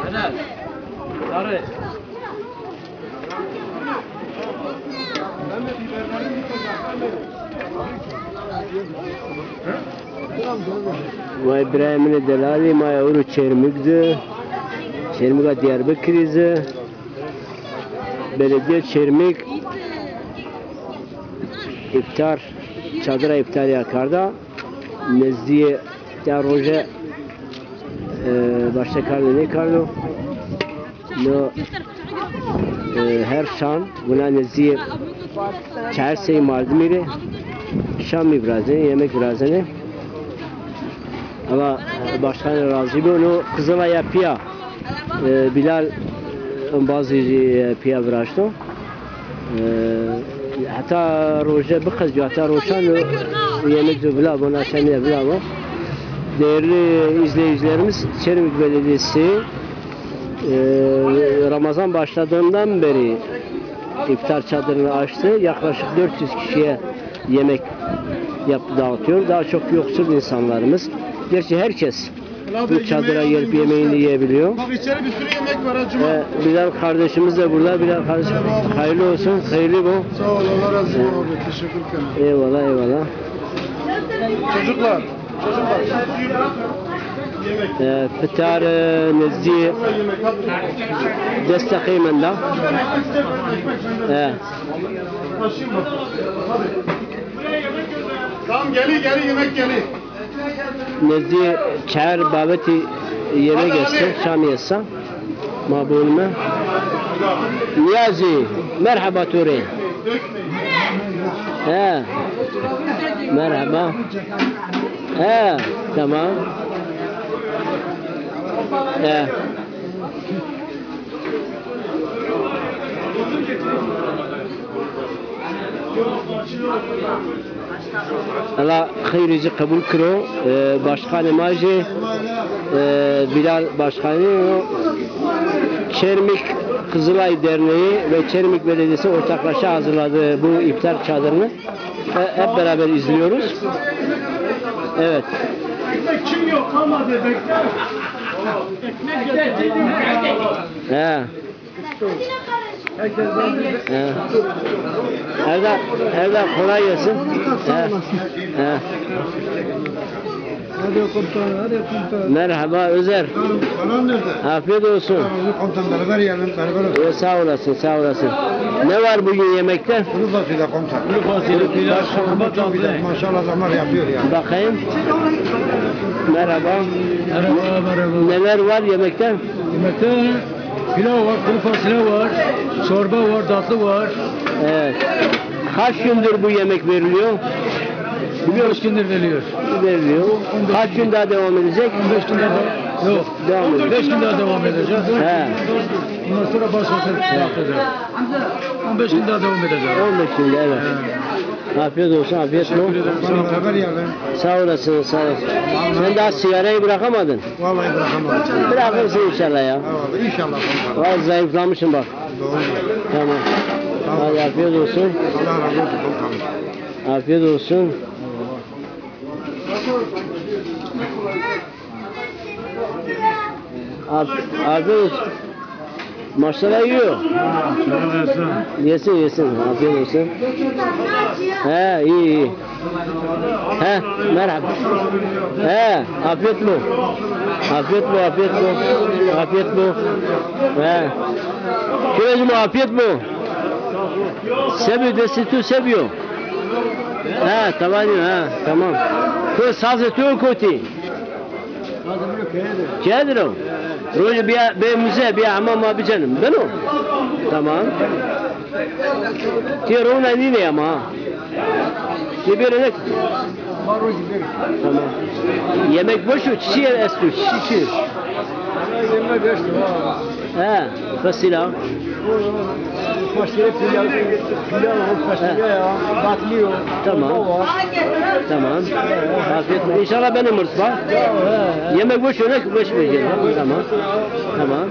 Helal. Sarı. Ma İbrahim'in delali ma yavru Çermik'di. Çermik'a Diyarbakır'dı. Belediye Çermik iftar, çadıra iftar yakarda. Nezdiye ya roje başta karlı ne karlı? No her şan buna nezdiye çerseyi mardimiri şam ibrazeni yemek ibrazeni ama başkan razı bu onu kızıla yapıyor Bilal bazı yapıyor bıraktı hatta roje bıkız hatta roşan yemek bila buna sen ya bila bu değerli izleyicilerimiz Çermik Belediyesi Ramazan başladığından beri iftar çadırını açtı. Yaklaşık 400 kişiye yemek dağıtıyor. Daha çok yoksul insanlarımız. Gerçi herkes bu çadıra gelip yemeğini yiyebiliyor. Bak içeri bir sürü yemek var acaba. Bilal kardeşimiz de burada. Bilal kardeşim hayırlı olsun. Hayırlı bu. Sağ ol Allah razı olsun abi. Teşekkür ederim. Eyvallah eyvallah. Çocuklar. Fitar nezdi deste kıymında. Tamam geli yemek geli. Nezdi çağır babeti yeme geçsin, şam yetse. Mabulme. Niyazi, merhaba Ture. Merhaba. Tamam. Allah hayırlıcı kabul kiro. Başkanı Maci Bilal Başkanı Çermik Kızılay Derneği ve Çermik Belediyesi ortaklaşa hazırladığı bu iftar çadırını hep beraber izliyoruz. Evet. Ekmek kim yok kalmadı bekler. Erdal kolay gelsin. Hadi komutan, hadi komutan. Merhaba Özer. Falan nerede? Afiyet olsun. Komutan beraber yiyelim, beraber olsun. Sağ olasın, sağ olasın. Ne var bugün yemekte? Kuru fasulye komutan. Kuru fasulye, pilav, şarbat çok güzel. Maşallah adamlar yapıyor yani. Bakayım. Merhaba. Merhaba. Neler var yemekte? Yemekte pilav var, kuru fasulye var, çorba var, tatlı var. Evet. Kaç gündür bu yemek veriliyor? 15 gündür Veriliyor. Kaç gün daha devam edecek? 15 gün daha yok. Devam edecek. 15 gün daha devam edecek. Ondan sonra başbakan yapacak. 15 gün daha devam edecek. 15 günde evet. Afiyet olsun, afiyet olsun. Beraber yiyelim. Sağ olasın, sağ olasın. Sen daha sigarayı bırakamadın. Vallahi bırakamadım. Bırakırsın inşallah ya. Eyvallah, inşallah komutan. Vay zayıflamışsın bak. Doğru. Tamam. Hadi afiyet olsun. Allah razı olsun komutanım. Afiyet olsun. Afiyet olsun. Maşallah yiyor. Yesin. Afiyet olsun. İyi. Merhaba. Afiyet mi? Afiyet mi? Küreci mi? Afiyet mi? Seviyor desitu seviyor. Tamam. Tu saz tu koti. Kedro. Roje bir müze bir hamam abi canım. Ben o. Tamam. Ki rona nine ama. Ki bir ne? Tamam. Yemek boşu çiçeği estu çiçeği. Yemek geçti. Fasila. Fasulye pilav fasulye ya. Batlıyor. Tamam. Afiyet olsun. İnşallah benim mırtba. Yemek boş yönek boş vereceğim. Tamam.